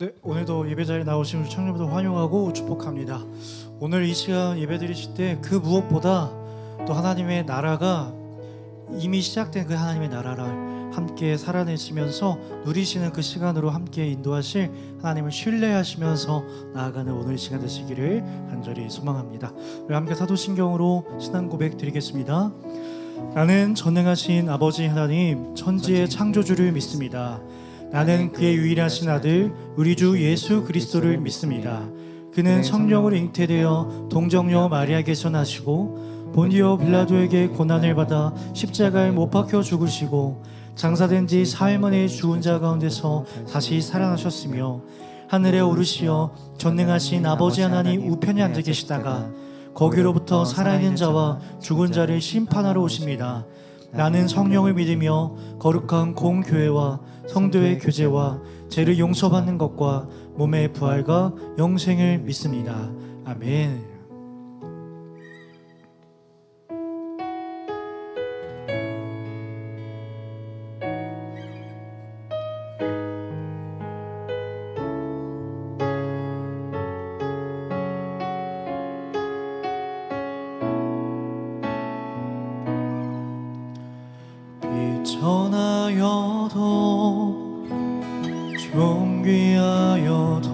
네, 오늘도 예배자리에 나오신 청년분들 환영하고 축복합니다. 오늘 이 시간 예배 드리실 때 그 무엇보다 또 하나님의 나라가 이미 시작된 그 하나님의 나라를 함께 살아내시면서 누리시는 그 시간으로 함께 인도하실 하나님을 신뢰하시면서 나아가는 오늘 시간 되시기를 간절히 소망합니다. 우리 함께 사도신경으로 신앙 고백 드리겠습니다. 나는 전능하신 아버지 하나님 천지의 창조주를 믿습니다. 나는 그의 유일하신 아들 우리 주 예수 그리스도를 믿습니다. 그는 성령으로 잉태되어 동정녀 마리아에게서 나시고 본디오 빌라도에게 고난을 받아 십자가에 못 박혀 죽으시고 장사된 지 사흘 만에 죽은 자 가운데서 다시 살아나셨으며 하늘에 오르시어 전능하신 아버지 하나님 우편에 앉아 계시다가 거기로부터 살아있는 자와 죽은 자를 심판하러 오십니다. 나는 성령을 믿으며 거룩한 공교회와 성도의 교제와 죄를 용서받는 것과 몸의 부활과 영생을 믿습니다. 아멘. 비천하여도 존귀하여도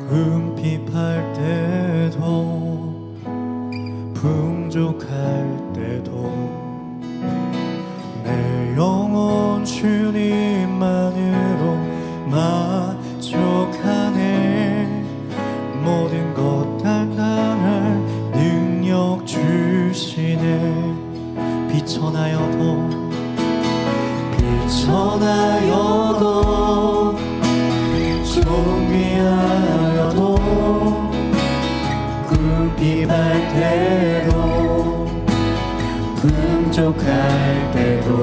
궁핍할 때도 풍족할 때도 내 영혼 주님만으로 만족하네. 모든 것 달달할 능력 주시네. 비천하여도 존귀하여도 궁핍할 때도 풍족할 때도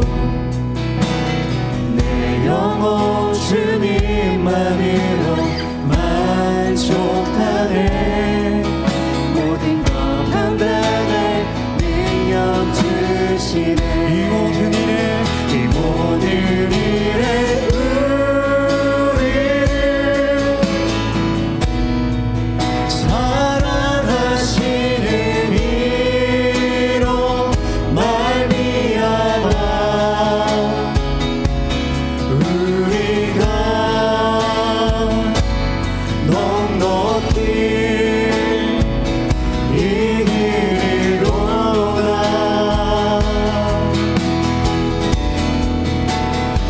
내 영혼 주님만으로 만족하네. 모든 것 감당할 능력 주시네. 이 모든 일에 우리를 사랑하시는 이로 말미암아 우리가 넉넉히 이기리로다.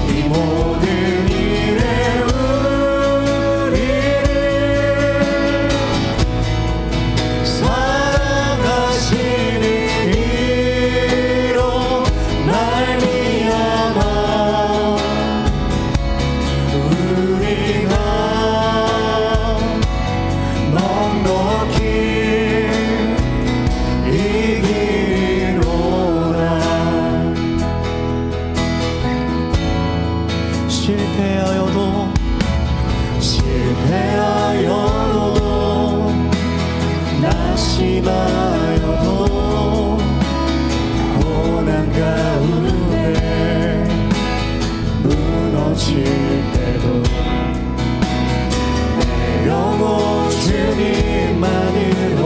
이 모든 일에 우리를 사랑하시는 이로 말미암아 우리가 넉넉히 이기리로다. 실패하여도 낙심하여도 고난 가운데 무너질 때도 내 영혼 주님만으로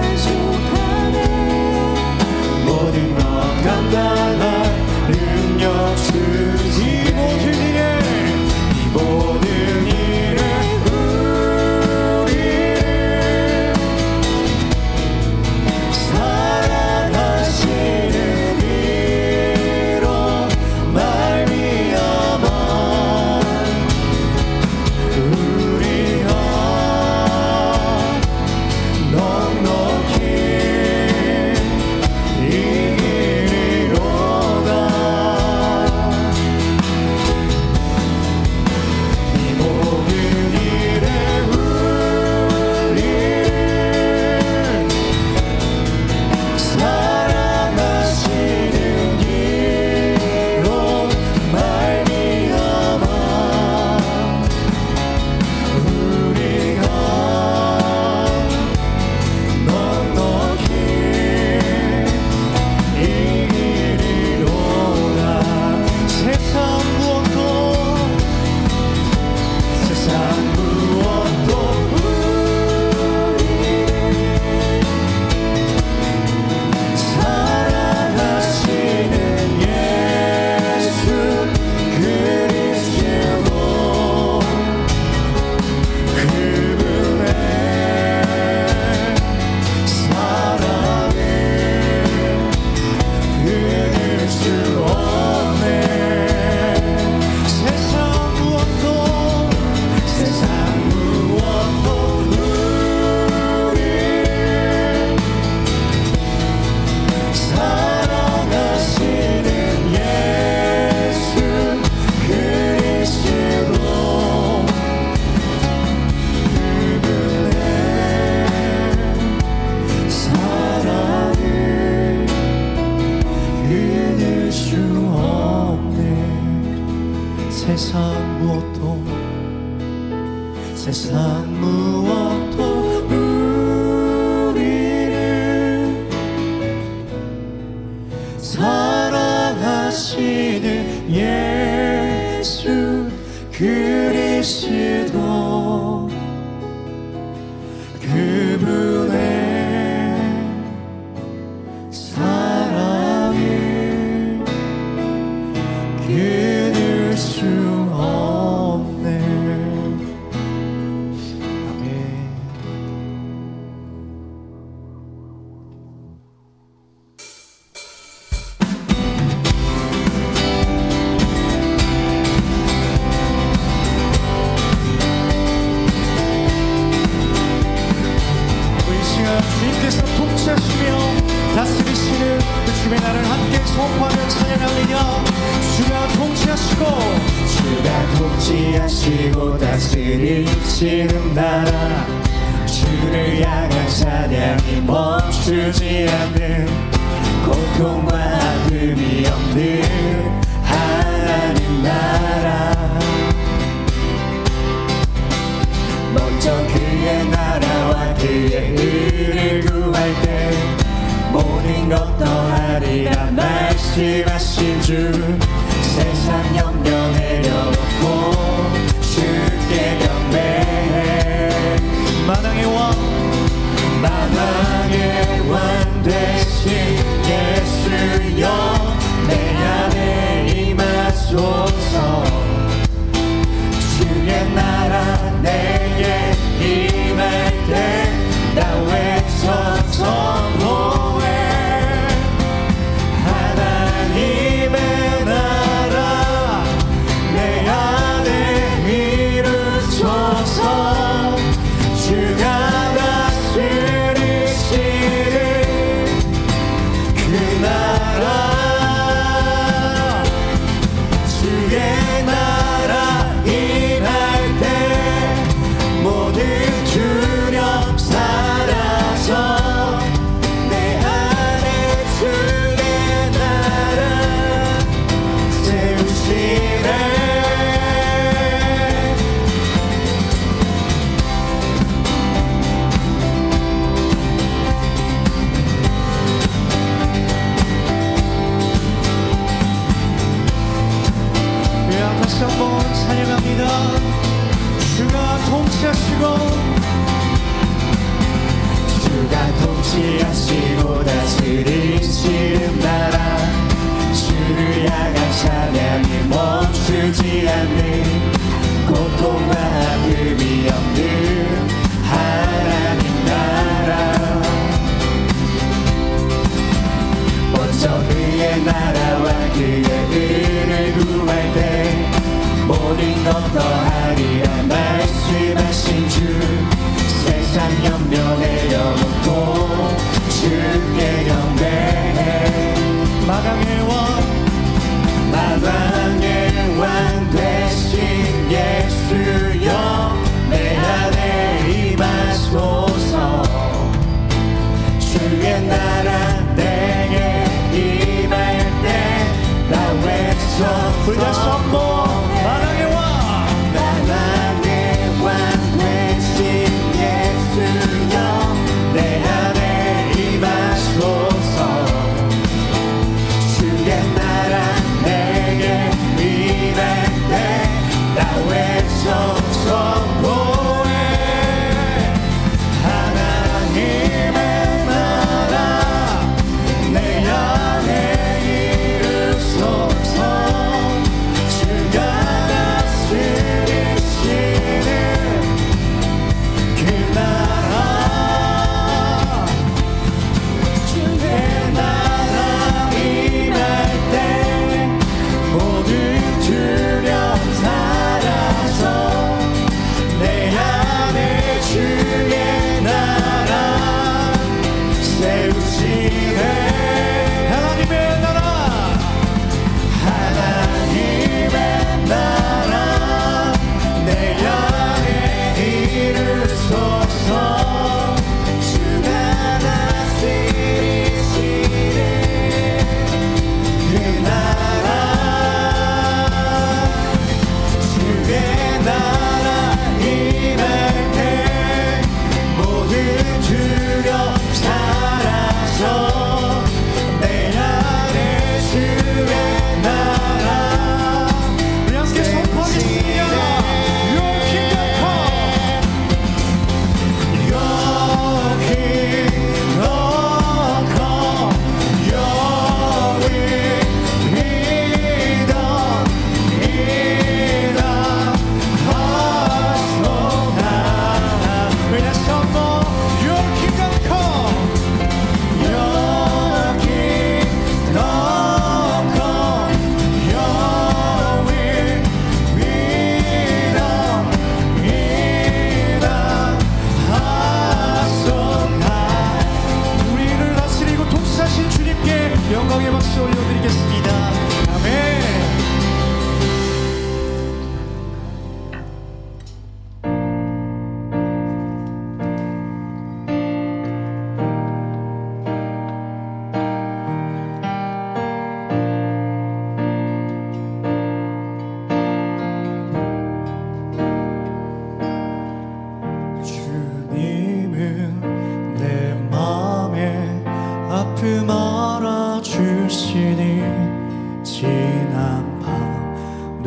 만족하네. 모든 것 감당할 능력 주시네. 이 모든 일에 세상 무엇도 우리를 사랑하시는 예수 그리스도 그분의 사랑을 끊을 수 없네. 아멘. 주님께서 통치하시며 다스리시는 그 주의 나라를 함께 선포하며 찬양하리라. 주가 통치하시고 다스리시는 나라 주를 향한 찬양이 멈추지 않는 고통과 아픔이 없는 하나님 나라. 먼저 그의 나라와 그의 의를 구할 때 모든 것 더하리라 말씀하신 주. 세상 염려 내려놓고 주께 경배해. 만왕의 왕 되신 예수여 내 안에 임하소서. 주의 나라 내게 임할 때 나 외쳐 선포해. 하나님의 나라 내 안에 이루소서. 주가 다스리시는 그 나라 주의 나라 임할 때 모든 두려움 사라져 내 안에 주의 나라 세우시네. 다시 한번 찬양합니다. 주가 통치하시고 다스리시는 나라 주를 향한 찬양이 멈추지 않는 고통과 아픔이 없는 하나님 나라. 먼저 그의 나라와 그의 의를 구할 때 모든 것 더하리라 말씀하신 주. 세상 염려 내려놓고 주께 경배해. 만왕의 왕 되신 예수여 내 안에 임하소서. 주의 나라 내게 임할 때 나 외쳐 불다시 한번 만왕의 왕 되신 예수여 내 안에 임하소서. 주의 나라 내게 임할 때 나 외쳐 선포해. 하나님의 나라 내 안에 이루소서. 주가 다스리시는 그 나라 주의 나라 임할 때 모든 두려움 사라져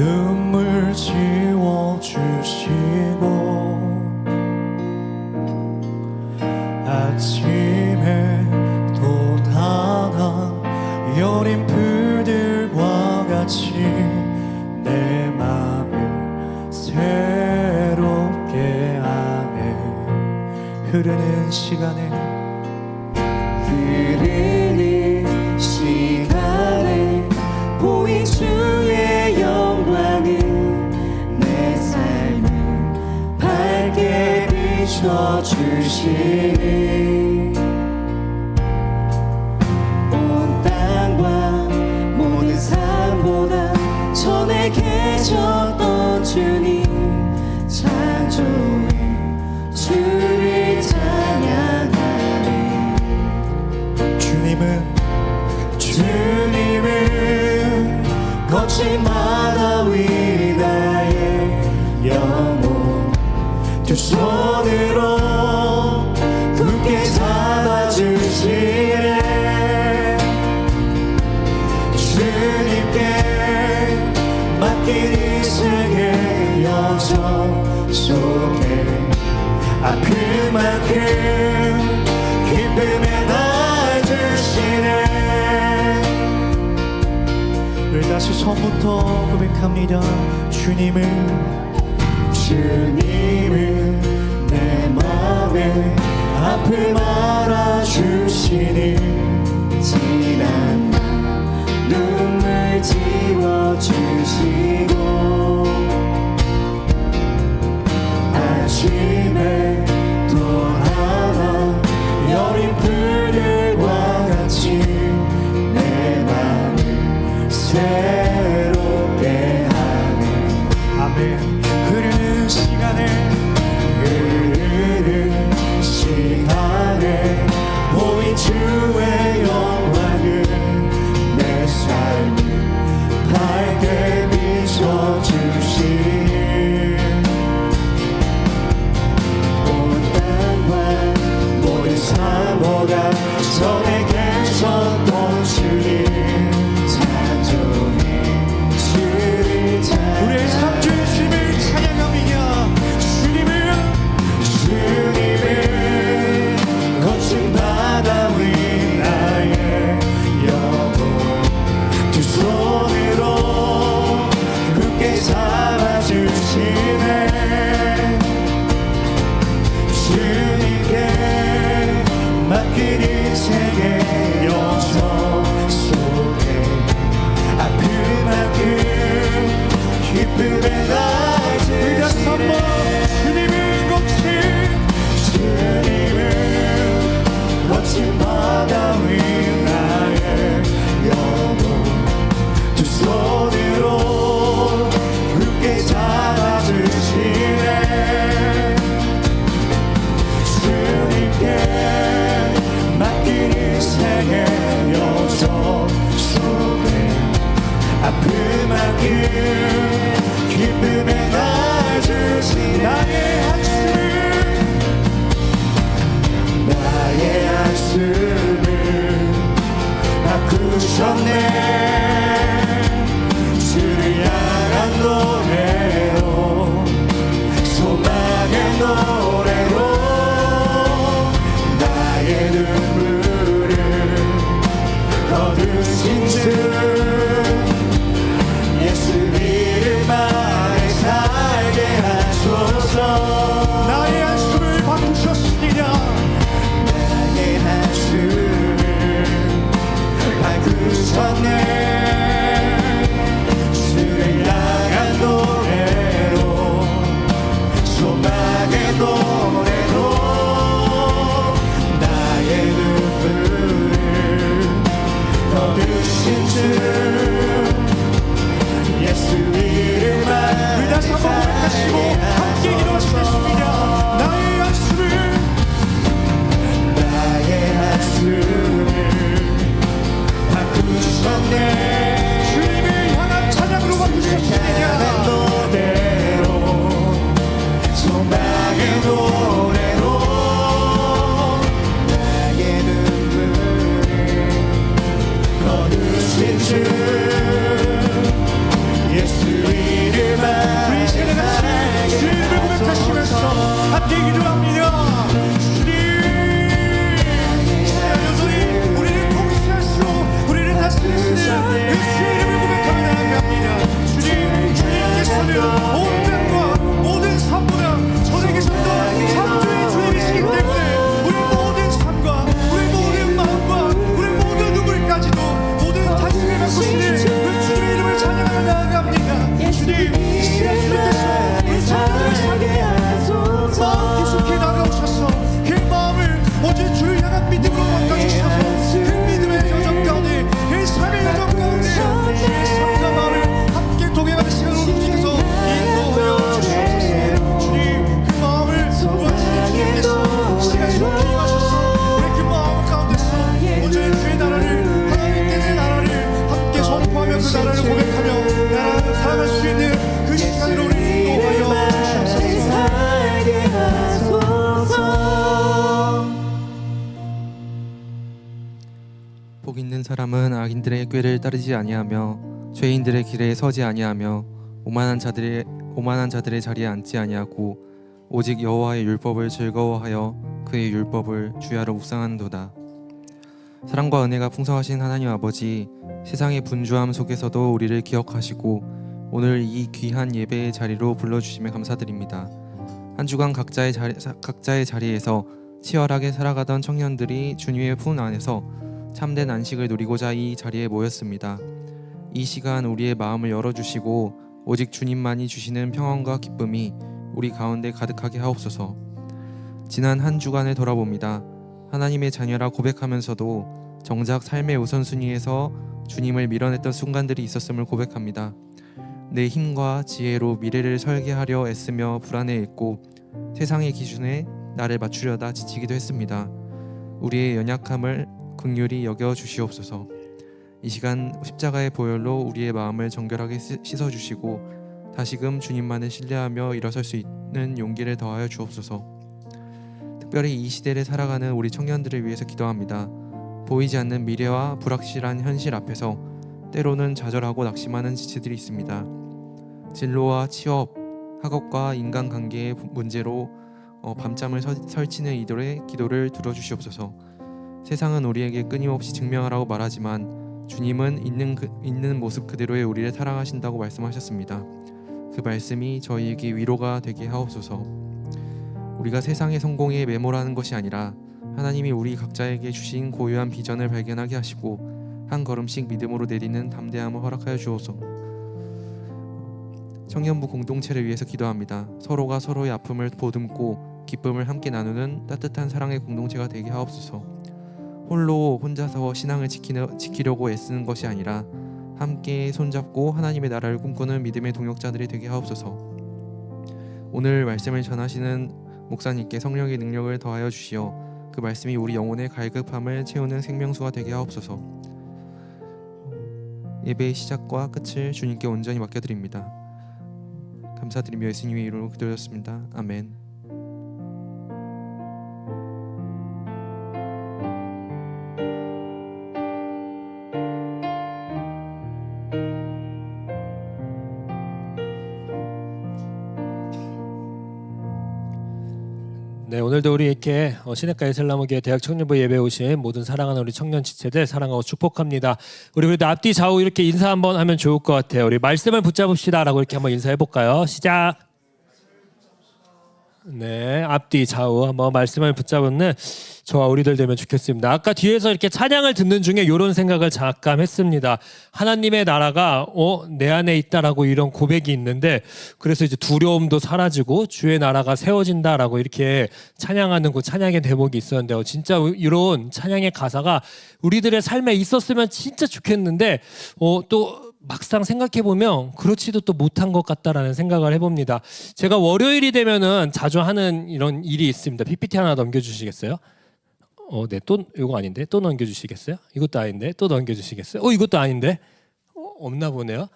눈물 지워주시고 아침에 또 다른 여린 풀들과 같이 내 맘을 새롭게 하네. 흐르는 시간에 보인 주의 영광은 내 삶을 밝게 비춰주시니 온 땅과 모든 삶보다 전에 계셨던 주님 창조의 주를 찬양하리. 주님은 거친 바다 위 나의 영혼 두 손으로 굳게 잡아주시네. 주님께 맡긴 인생의 여정 속에 아픈 만큼 기쁨에 날 주시네. 우리 다시 처음부터 고백합니다. 주님은 내 맘에 앞을 말아주시니 지난 날 눈물 지워주시고 아침에 또 하나 여린 풀들과 같이 내 맘을 새롭게 하네. 아멘. 흐르는 시간에 보인 주의 영광은 내 삶을 밝게 비춰주시니 온 땅과 모든 삶보다 전에 계셨던 주님 창조의 주를 우리의 삼주의 주님을 찬양합니다. 주님은 거친 바다 위 나의 영혼 두 손으로 굳게 잡아주시네. 주님께 맡긴 인생의 여정 속에 아픈 만큼 기쁨에 날 주시네. 주님은 거친 바다 위 나의 영혼 두 손으로 굳게 잡아주시네. 주님께 맡긴 인생의 여정 속에 아픈 만큼 기쁨에 날 주시네. 나의 한숨을 바꾸셨네. 주를 향한 노래로 소망의 노래로 나의 눈물을 거두신 주 예수 이름 안에 살게 하소서. 나의 한숨을 바꾸셨습니다. 나의 한숨을 바꾸셨네. 함께 기도합니다. 주님, 여전히 우리를 통치하시고 우리를 다스리시는 그 주의 이름을 고백하며 나아갑니다. 주님께서는 온 땅과 모든 삶보다 전에 계셨던 창조의 주님이시기 때문에 우리 모든 삶과 우리 모든 마음과 우리 모든 눈물까지도 모든 다스림을 바꾸시는 그 주님의 이름을 찬양하며 나아갑니다. 주님, 주님께서 우리 찬양을 살게 마음 깊숙이 다가오셔서 그 마음을 오직 주를 향한 믿음으로 바꿔주셔서 그 믿음의 여정 가운데 그 삶의 여정 가운데 주의 삶과 마음을 함께 동행하는 시간으로 주셔서 인도하여 주시옵소서. 주님, 그 마음을 도와주시는 주님께서 시간 좋게 임하셔서 우리 그 마음 가운데서 오직 주의 나라를 하나님께 내 나라를 함께 선포하며 그 나라를 고백하며 나라를 살아갈 수 있는 그 시간으로 우리 인도하여 주시옵소서. 복 있는 사람은 악인들의 꾀를 따르지 아니하며 죄인들의 길에 서지 아니하며 오만한 자들의 자리에 앉지 아니하고 오직 여호와의 율법을 즐거워하여 그의 율법을 주야로 묵상하는도다. 사랑과 은혜가 풍성하신 하나님 아버지, 세상의 분주함 속에서도 우리를 기억하시고 오늘 이 귀한 예배의 자리로 불러주심에 감사드립니다. 한 주간 각자의 자리에서 치열하게 살아가던 청년들이 주님의 품 안에서 참된 안식을 누리고자 이 자리에 모였습니다. 이 시간 우리의 마음을 열어주시고 오직 주님만이 주시는 평안과 기쁨이 우리 가운데 가득하게 하옵소서. 지난 한 주간을 돌아봅니다. 하나님의 자녀라 고백하면서도 정작 삶의 우선순위에서 주님을 밀어냈던 순간들이 있었음을 고백합니다. 내 힘과 지혜로 미래를 설계하려 애쓰며 불안해했고 세상의 기준에 나를 맞추려다 지치기도 했습니다. 우리의 연약함을 긍휼히 여겨 주시옵소서. 이 시간 십자가의 보혈로 우리의 마음을 정결하게 씻어주시고 다시금 주님만을 신뢰하며 일어설 수 있는 용기를 더하여 주옵소서. 특별히 이 시대를 살아가는 우리 청년들을 위해서 기도합니다. 보이지 않는 미래와 불확실한 현실 앞에서 때로는 좌절하고 낙심하는 지체들이 있습니다. 진로와 취업, 학업과 인간관계의 문제로 밤잠을 설치는 이들의 기도를 들어주시옵소서. 세상은 우리에게 끊임없이 증명하라고 말하지만 주님은 있는 모습 그대로의 우리를 사랑하신다고 말씀하셨습니다. 그 말씀이 저희에게 위로가 되게 하옵소서. 우리가 세상의 성공에 매몰하는 것이 아니라 하나님이 우리 각자에게 주신 고유한 비전을 발견하게 하시고 한 걸음씩 믿음으로 내리는 담대함을 허락하여 주옵소서. 청년부 공동체를 위해서 기도합니다. 서로가 서로의 아픔을 보듬고 기쁨을 함께 나누는 따뜻한 사랑의 공동체가 되게 하옵소서. 혼자서 신앙을 지키려고 애쓰는 것이 아니라 함께 손잡고 하나님의 나라를 꿈꾸는 믿음의 동역자들이 되게 하옵소서. 오늘 말씀을 전하시는 목사님께 성령의 능력을 더하여 주시어 그 말씀이 우리 영혼의 갈급함을 채우는 생명수가 되게 하옵소서. 예배의 시작과 끝을 주님께 온전히 맡겨드립니다. 감사드리며 예수님의 이름으로 기도드렸습니다. 아멘. 네, 오늘도 우리 이렇게 시냇가 이슬람교회 대학 청년부 예배에 오신 모든 사랑하는 우리 청년 지체들 사랑하고 축복합니다. 우리 그래도 앞뒤 좌우 이렇게 인사 한번 하면 좋을 것 같아요. 우리 말씀을 붙잡읍시다라고 이렇게 한번 인사해 볼까요? 시작. 네, 앞뒤 좌우 한번 말씀을 붙잡는 저와 우리들 되면 좋겠습니다. 아까 뒤에서 이렇게 찬양을 듣는 중에 이런 생각을 잠깐 했습니다. 하나님의 나라가 내 안에 있다라고 이런 고백이 있는데, 그래서 이제 두려움도 사라지고 주의 나라가 세워진다라고 이렇게 찬양하는 그 찬양의 대목이 있었는데, 진짜 이런 찬양의 가사가 우리들의 삶에 있었으면 진짜 좋겠는데 또 막상 생각해보면 그렇지도 또 못한 것 같다라는 생각을 해봅니다. 제가 월요일이 되면은 자주 하는 이런 일이 있습니다. PPT 하나 넘겨주시겠어요? 네, 또 이거 아닌데 또 넘겨주시겠어요? 이것도 아닌데 또 넘겨주시겠어요? 이것도 아닌데 없나 보네요.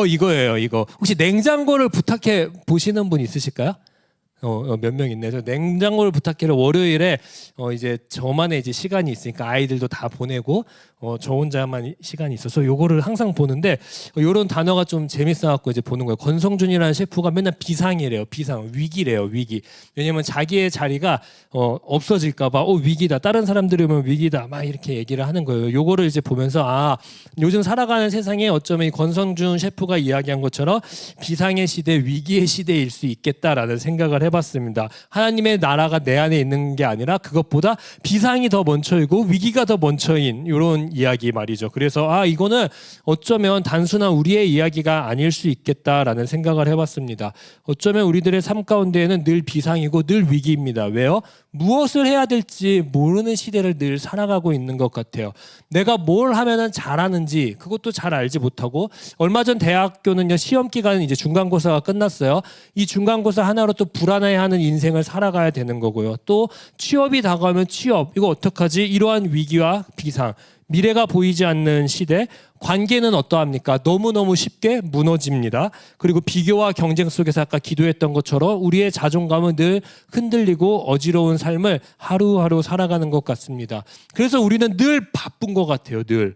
이거예요, 이거. 혹시 냉장고를 부탁해 보시는 분 있으실까요? 몇 명 있네요. 저 냉장고를 부탁해를 월요일에 이제 저만의 이제 시간이 있으니까 아이들도 다 보내고 저 혼자만 시간이 있어서 요거를 항상 보는데 요런 단어가 좀 재밌어갖고 이제 보는 거예요. 권성준이라는 셰프가 맨날 비상이래요. 비상, 위기래요. 위기. 왜냐면 자기의 자리가 없어질까봐 위기다. 다른 사람들이 오면 위기다. 막 이렇게 얘기를 하는 거예요. 요거를 이제 보면서 요즘 살아가는 세상에 어쩌면 이 권성준 셰프가 이야기한 것처럼 비상의 시대, 위기의 시대일 수 있겠다라는 생각을 해봤습니다. 하나님의 나라가 내 안에 있는 게 아니라 그것보다 비상이 더 먼저이고 위기가 더 먼저인 이런 이야기 말이죠. 그래서 이거는 어쩌면 단순한 우리의 이야기가 아닐 수 있겠다라는 생각을 해봤습니다. 어쩌면 우리들의 삶 가운데에는 늘 비상이고 늘 위기입니다. 왜요? 무엇을 해야 될지 모르는 시대를 늘 살아가고 있는 것 같아요. 내가 뭘 하면은 잘하는지 그것도 잘 알지 못하고, 얼마 전 대학교는요, 시험 기간은 이제 중간고사가 끝났어요. 이 중간고사 하나로 또 불안해하는 인생을 살아가야 되는 거고요. 또 취업이 다가오면 취업, 이거 어떡하지? 이러한 위기와 비상, 미래가 보이지 않는 시대, 관계는 어떠합니까? 너무너무 쉽게 무너집니다. 그리고 비교와 경쟁 속에서 아까 기도했던 것처럼 우리의 자존감은 늘 흔들리고 어지러운 삶을 하루하루 살아가는 것 같습니다. 그래서 우리는 늘 바쁜 것 같아요. 늘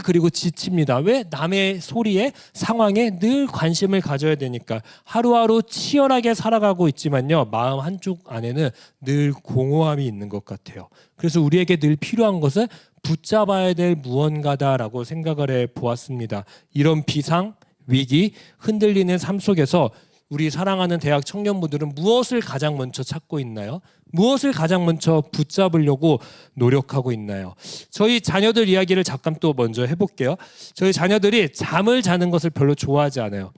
그리고 지칩니다. 왜? 남의 소리에, 상황에 늘 관심을 가져야 되니까. 하루하루 치열하게 살아가고 있지만요, 마음 한쪽 안에는 늘 공허함이 있는 것 같아요. 그래서 우리에게 늘 필요한 것은 붙잡아야 될 무언가다라고 생각을 해 보았습니다. 이런 비상, 위기, 흔들리는 삶 속에서 우리 사랑하는 대학 청년분들은 무엇을 가장 먼저 찾고 있나요? 무엇을 가장 먼저 붙잡으려고 노력하고 있나요? 저희 자녀들 이야기를 잠깐 또 먼저 해볼게요. 저희 자녀들이 잠을 자는 것을 별로 좋아하지 않아요.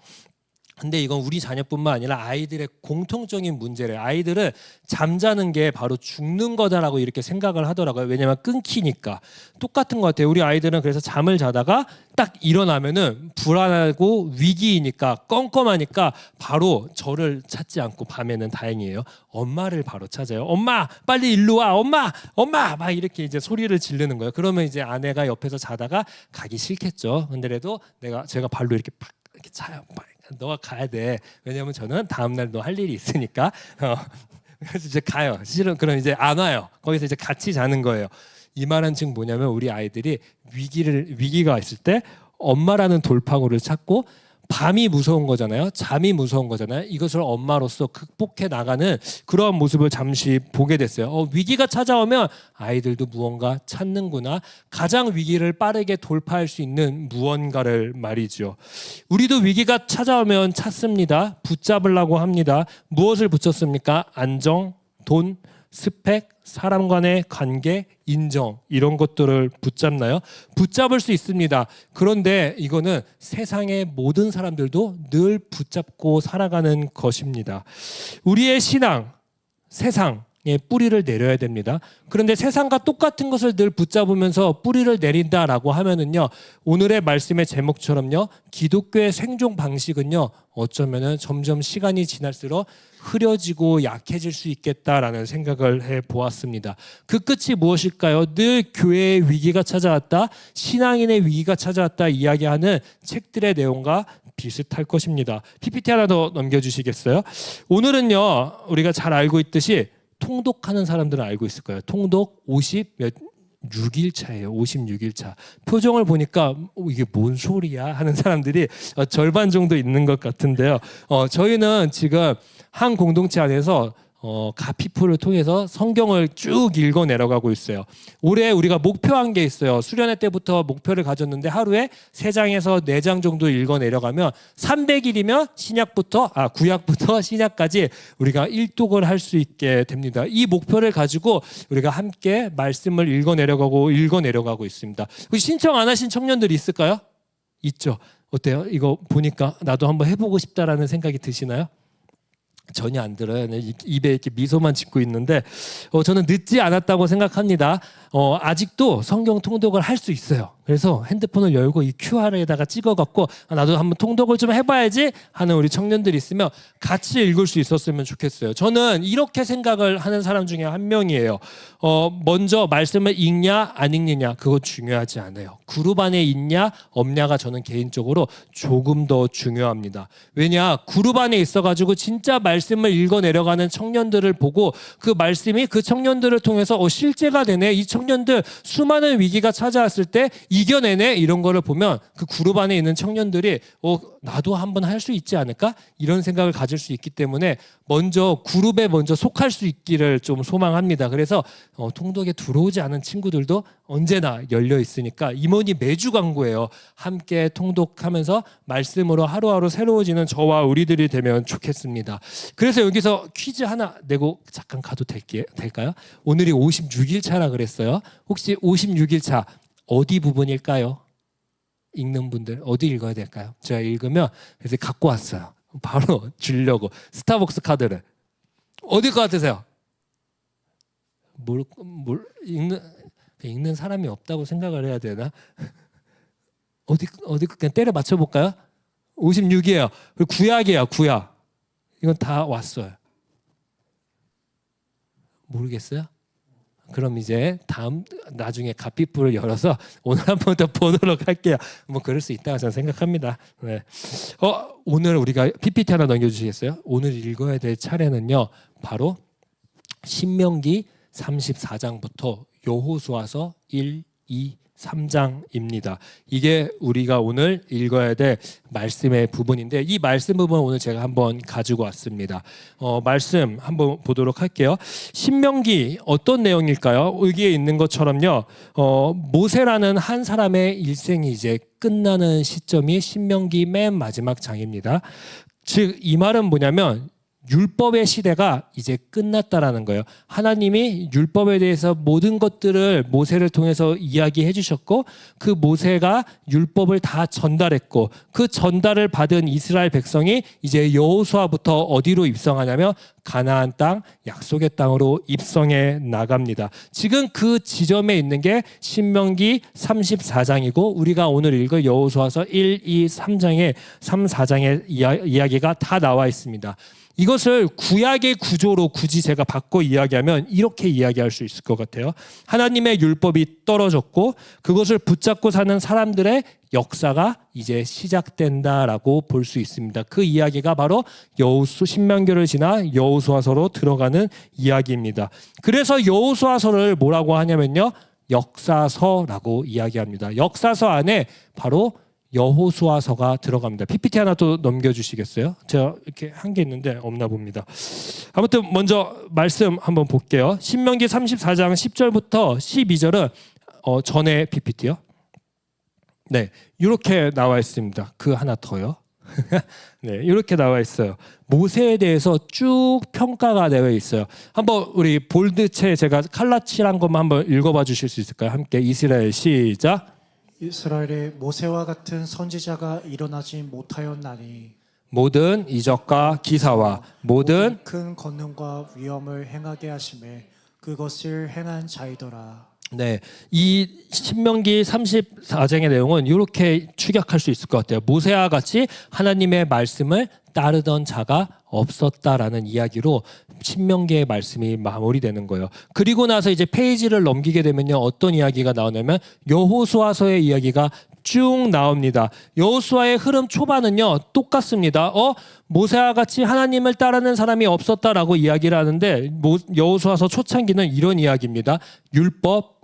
근데 이건 우리 자녀뿐만 아니라 아이들의 공통적인 문제래요. 아이들은 잠자는 게 바로 죽는 거다라고 이렇게 생각을 하더라고요. 왜냐면 끊기니까. 똑같은 것 같아요. 우리 아이들은 그래서 잠을 자다가 딱 일어나면은 불안하고 위기이니까, 껌껌하니까 바로 저를 찾지 않고, 밤에는 다행이에요, 엄마를 바로 찾아요. 엄마 빨리 일로 와, 엄마 막 이렇게 이제 소리를 지르는 거예요. 그러면 이제 아내가 옆에서 자다가 가기 싫겠죠. 근데라도 제가 발로 이렇게 팍 이렇게 차요. 너가 가야 돼. 왜냐면 저는 다음날 너 할 일이 있으니까. 그래서 이제 가요. 실은 그럼 이제 안 와요. 거기서 이제 같이 자는 거예요. 이 말은 즉 뭐냐면, 우리 아이들이 위기가 있을 때 엄마라는 돌파구를 찾고, 밤이 무서운 거잖아요. 잠이 무서운 거잖아요. 이것을 엄마로서 극복해 나가는 그런 모습을 잠시 보게 됐어요. 위기가 찾아오면 아이들도 무언가 찾는구나. 가장 위기를 빠르게 돌파할 수 있는 무언가를 말이죠. 우리도 위기가 찾아오면 찾습니다. 붙잡으려고 합니다. 무엇을 붙였습니까? 안정, 돈, 스펙, 사람 간의 관계, 인정, 이런 것들을 붙잡나요? 붙잡을 수 있습니다. 그런데 이거는 세상의 모든 사람들도 늘 붙잡고 살아가는 것입니다. 우리의 신앙, 세상에 뿌리를 내려야 됩니다. 그런데 세상과 똑같은 것을 늘 붙잡으면서 뿌리를 내린다라고 하면은요, 오늘의 말씀의 제목처럼요, 기독교의 생존 방식은요, 어쩌면은 점점 시간이 지날수록 흐려지고 약해질 수 있겠다라는 생각을 해 보았습니다. 그 끝이 무엇일까요? 늘 교회의 위기가 찾아왔다, 신앙인의 위기가 찾아왔다 이야기하는 책들의 내용과 비슷할 것입니다. PPT 하나 더 넘겨주시겠어요? 오늘은요, 우리가 잘 알고 있듯이 통독하는 사람들은 알고 있을 거예요. 통독 56일차예요. 56일차. 표정을 보니까 이게 뭔 소리야 하는 사람들이 절반 정도 있는 것 같은데요. 저희는 지금 한 공동체 안에서 가피풀을 통해서 성경을 쭉 읽어 내려가고 있어요. 올해 우리가 목표한 게 있어요. 수련회 때부터 목표를 가졌는데 하루에 3장에서 4장 정도 읽어 내려가면 300일이면 구약부터 신약까지 우리가 일독을 할 수 있게 됩니다. 이 목표를 가지고 우리가 함께 말씀을 읽어 내려가고 있습니다. 신청 안 하신 청년들이 있을까요? 있죠. 어때요? 이거 보니까 나도 한번 해보고 싶다라는 생각이 드시나요? 전혀 안 들어요. 입에 이렇게 미소만 짓고 있는데 저는 늦지 않았다고 생각합니다. 아직도 성경 통독을 할 수 있어요. 그래서 핸드폰을 열고 이 QR에다가 찍어갖고 나도 한번 통독을 좀 해봐야지 하는 우리 청년들이 있으면 같이 읽을 수 있었으면 좋겠어요. 저는 이렇게 생각을 하는 사람 중에 한 명이에요. 먼저 말씀을 읽냐 안 읽느냐 그거 중요하지 않아요. 그룹 안에 있냐 없냐가 저는 개인적으로 조금 더 중요합니다. 왜냐 그룹 안에 있어가지고 진짜 말씀을 읽어내려가는 청년들을 보고 그 말씀이 그 청년들을 통해서 실제가 되네. 이 청년들 수많은 위기가 찾아왔을 때 이겨내네 이런 거를 보면 그 그룹 안에 있는 청년들이 나도 한번 할 수 있지 않을까 이런 생각을 가질 수 있기 때문에 먼저 그룹에 먼저 속할 수 있기를 좀 소망합니다. 그래서 통독에 들어오지 않은 친구들도 언제나 열려 있으니까 임원이 매주 광고예요. 함께 통독하면서 말씀으로 하루하루 새로워지는 저와 우리들이 되면 좋겠습니다. 그래서 여기서 퀴즈 하나 내고 잠깐 가도 될까요? 오늘이 56일 차라 그랬어요. 혹시 56일 차 어디 부분일까요? 읽는 분들 어디 읽어야 될까요? 제가 읽으면 그래서 갖고 왔어요. 바로 주려고 스타벅스 카드를 어디 것 같으세요? 읽는 사람이 없다고 생각을 해야 되나? 어디 그냥 때려 맞춰 볼까요? 56이에요. 구약이에요. 구약. 이건 다 왔어요. 모르겠어요? 그럼 이제 나중에 갓피플을 열어서 오늘 한 번 더 보도록 할게요. 뭐 그럴 수 있다고 저는 생각합니다. 네. 오늘 우리가 PPT 하나 넘겨주시겠어요? 오늘 읽어야 될 차례는요. 바로 신명기 34장부터 여호수아서 1, 2, 3장입니다. 이게 우리가 오늘 읽어야 될 말씀의 부분인데 이 말씀 부분 오늘 제가 한번 가지고 왔습니다. 말씀 한번 보도록 할게요. 신명기 어떤 내용일까요? 여기에 있는 것처럼요. 모세라는 한 사람의 일생이 이제 끝나는 시점이 신명기 맨 마지막 장입니다. 즉 이 말은 뭐냐면 율법의 시대가 이제 끝났다라는 거예요. 하나님이 율법에 대해서 모든 것들을 모세를 통해서 이야기해 주셨고 그 모세가 율법을 다 전달했고 그 전달을 받은 이스라엘 백성이 이제 여호수아부터 어디로 입성하냐면 가나안 땅 약속의 땅으로 입성해 나갑니다. 지금 그 지점에 있는 게 신명기 34장이고 우리가 오늘 읽을 여호수아서 1, 2, 3장에 3, 4장의 이야기가 다 나와 있습니다. 이것을 구약의 구조로 굳이 제가 바꿔 이야기하면 이렇게 이야기할 수 있을 것 같아요. 하나님의 율법이 떨어졌고 그것을 붙잡고 사는 사람들의 역사가 이제 시작된다라고 볼 수 있습니다. 그 이야기가 바로 신명기를 지나 여호수아서로 들어가는 이야기입니다. 그래서 여호수아서를 뭐라고 하냐면요. 역사서라고 이야기합니다. 역사서 안에 바로 여호수아서가 들어갑니다. PPT 하나 또 넘겨주시겠어요? 제가 이렇게 한 게 있는데 없나 봅니다. 아무튼 먼저 말씀 한번 볼게요. 신명기 34장 10절부터 12절은 전에 PPT요. 네, 이렇게 나와 있습니다. 그 하나 더요. 네, 이렇게 나와 있어요. 모세에 대해서 쭉 평가가 되어 있어요. 한번 우리 볼드체 제가 칼라칠한 것만 한번 읽어봐 주실 수 있을까요? 함께 이스라엘 시작. 이스라엘에 모세와 같은 선지자가 일어나지 못하였나니 모든 이적과 기사와 모든 큰 권능과 위엄을 행하게 하심에 그것을 행한 자이더라. 네, 이 신명기 34장의 내용은 이렇게 추격할 수 있을 것 같아요. 모세와 같이 하나님의 말씀을 따르던 자가 없었다라는 이야기로 신명기의 말씀이 마무리되는 거예요. 그리고 나서 이제 페이지를 넘기게 되면요. 어떤 이야기가 나오냐면 여호수아서의 이야기가 쭉 나옵니다. 여호수아의 흐름 초반은요. 똑같습니다. 모세와 같이 하나님을 따르는 사람이 없었다라고 이야기를 하는데 여호수아서 초창기는 이런 이야기입니다. 율법.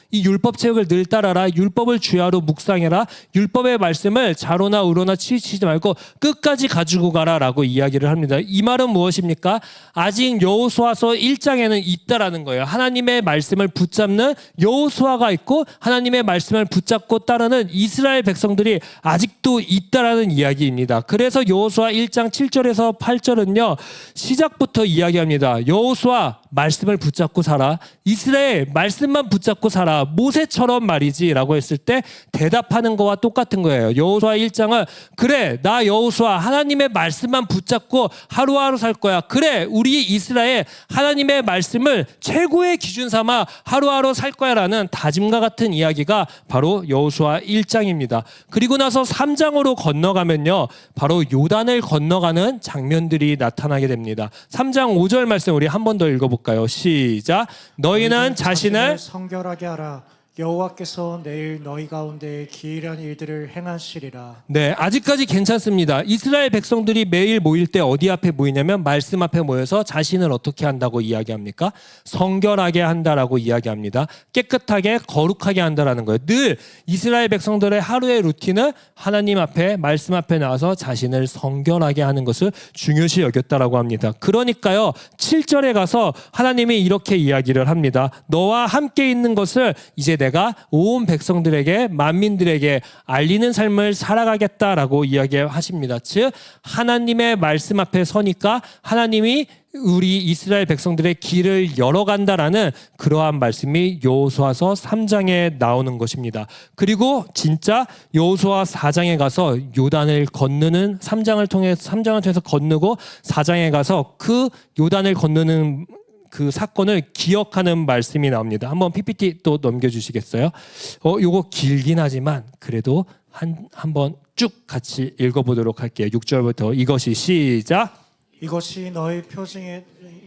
이 율법 책을 늘 따라라. 율법을 주야로 묵상해라. 율법의 말씀을 자로나 우로나 치우치지 말고 끝까지 가지고 가라라고 이야기를 합니다. 이 말은 무엇입니까? 아직 여호수아서 1장에는 있다라는 거예요. 하나님의 말씀을 붙잡는 여호수아가 있고 하나님의 말씀을 붙잡고 따르는 이스라엘 백성들이 아직도 있다라는 이야기입니다. 그래서 여호수아 1장 7절에서 8절은요. 시작부터 이야기합니다. 여호수아 말씀을 붙잡고 살아. 이스라엘 말씀만 말씀만 붙잡고 살아. 모세처럼 말이지라고 했을 때 대답하는 거와 똑같은 거예요. 여호수아 1장은 그래 나 여호수아 하나님의 말씀만 붙잡고 하루하루 살 거야. 그래 우리 이스라엘 하나님의 말씀을 최고의 기준 삼아 하루하루 살 거야라는 다짐과 같은 이야기가 바로 여호수아 1장입니다. 그리고 나서 3장으로 건너가면요. 바로 요단을 건너가는 장면들이 나타나게 됩니다. 3장 5절 말씀 우리 한 번 더 읽어볼까요? 시작. 너희는 자신을 성결하게 하라. 여호와께서 내일 너희 가운데 기이한 일들을 행하시리라. 네, 아직까지 괜찮습니다. 이스라엘 백성들이 매일 모일 때 어디 앞에 모이냐면 말씀 앞에 모여서 자신을 어떻게 한다고 이야기합니까? 성결하게 한다라고 이야기합니다. 깨끗하게 거룩하게 한다라는 거예요. 늘 이스라엘 백성들의 하루의 루틴은 하나님 앞에 말씀 앞에 나와서 자신을 성결하게 하는 것을 중요시 여겼다라고 합니다. 그러니까요. 7절에 가서 하나님이 이렇게 이야기를 합니다. 너와 함께 있는 것을 이제 내가 온 백성들에게 만민들에게 알리는 삶을 살아가겠다라고 이야기하십니다. 즉 하나님의 말씀 앞에 서니까 하나님이 우리 이스라엘 백성들의 길을 열어간다라는 그러한 말씀이 여호수아서 3장에 나오는 것입니다. 그리고 진짜 여호수아 4장에 가서 요단을 건너는 3장을 통해서 건너고 4장에 가서 그 요단을 건너는 그 사건을 기억하는 말씀이 나옵니다. 한번 PPT 또 넘겨주시겠어요? 요거 길긴 하지만 그래도 한번 쭉 같이 읽어보도록 할게요. 6절부터 이것이 시작. 이것이 너희 표징이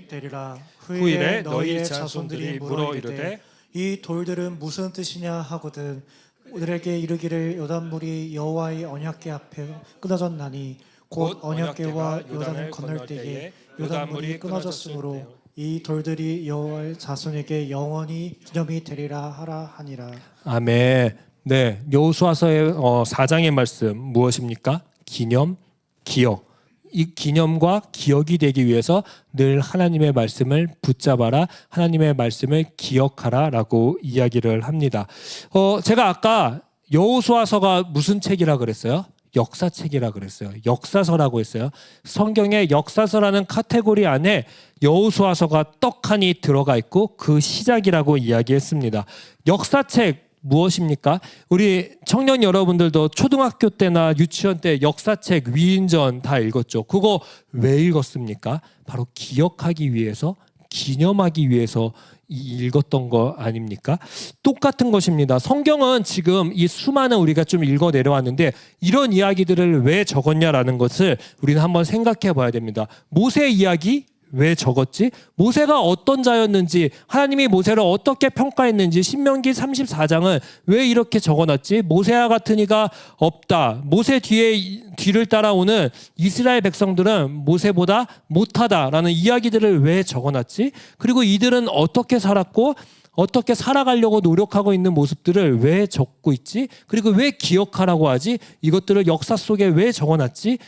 되리라. 후일에 후일에 너희의 자손들이 물어 이르되 이 돌들은 무슨 뜻이냐 하거든 그들에게 이르기를 요단물이 여호와의 언약궤 앞에 끊어졌나니 곧 언약궤와 요단을 건널 때에 요단물이 끊어졌으므로 이 돌들이 여호와의 자손에게 영원히 기념이 되리라 하라 하니라. 아멘. 네, 여호수아서의 4장의 말씀 무엇입니까? 기념, 기억. 이 기념과 기억이 되기 위해서 늘 하나님의 말씀을 붙잡아라, 하나님의 말씀을 기억하라라고 이야기를 합니다. 제가 아까 여호수아서가 무슨 책이라 그랬어요? 역사책이라 그랬어요. 역사서라고 했어요. 성경의 역사서라는 카테고리 안에 여호수아서가 떡하니 들어가 있고 그 시작이라고 이야기했습니다. 역사책 무엇입니까? 우리 청년 여러분들도 초등학교 때나 유치원 때 역사책 위인전 다 읽었죠. 그거 왜 읽었습니까? 바로 기억하기 위해서, 기념하기 위해서 읽었던 거 아닙니까? 똑같은 것입니다. 성경은 지금 이 수많은 우리가 좀 읽어 내려왔는데 이런 이야기들을 왜 적었냐라는 것을 우리는 한번 생각해 봐야 됩니다. 모세 이야기 왜 적었지? 모세가 어떤 자였는지, 하나님이 모세를 어떻게 평가했는지 신명기 34장은 왜 이렇게 적어놨지? 모세와 같은 이가 없다. 모세 뒤를 따라오는 이스라엘 백성들은 모세보다 못하다라는 이야기들을 왜 적어놨지? 그리고 이들은 어떻게 살았고 어떻게 살아가려고 노력하고 있는 모습들을 왜 적고 있지? 그리고 왜 기억하라고 하지? 이것들을 역사 속에 왜 적어놨지?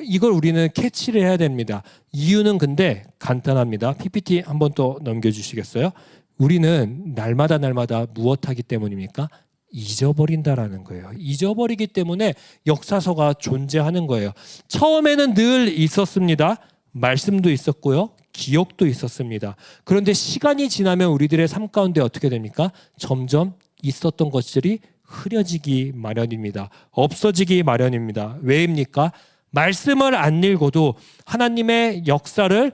이걸 우리는 캐치를 해야 됩니다. 이유는 근데 간단합니다. PPT 한번 또 넘겨주시겠어요? 우리는 날마다 무엇하기 때문입니까? 잊어버린다라는 거예요. 잊어버리기 때문에 역사서가 존재하는 거예요. 처음에는 늘 있었습니다. 말씀도 있었고요. 기억도 있었습니다. 그런데 시간이 지나면 우리들의 삶 가운데 어떻게 됩니까? 점점 있었던 것들이 흐려지기 마련입니다. 없어지기 마련입니다. 왜입니까? 말씀을 안 읽어도 하나님의 역사를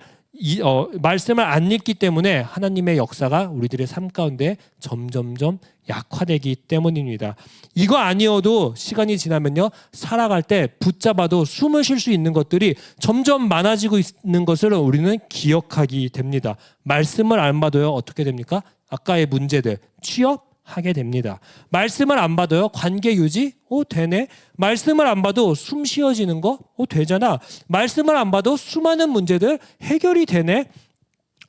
말씀을 안 읽기 때문에 하나님의 역사가 우리들의 삶 가운데 점점점 약화되기 때문입니다. 이거 아니어도 시간이 지나면요 살아갈 때 붙잡아도 숨을 쉴 수 있는 것들이 점점 많아지고 있는 것을 우리는 기억하게 됩니다. 말씀을 안 봐도요 어떻게 됩니까? 아까의 문제들 취업 하게 됩니다. 말씀을 안 받아요. 관계 유지? 되네. 말씀을 안 봐도 숨 쉬어지는 거? 되잖아. 말씀을 안 봐도 수많은 문제들 해결이 되네.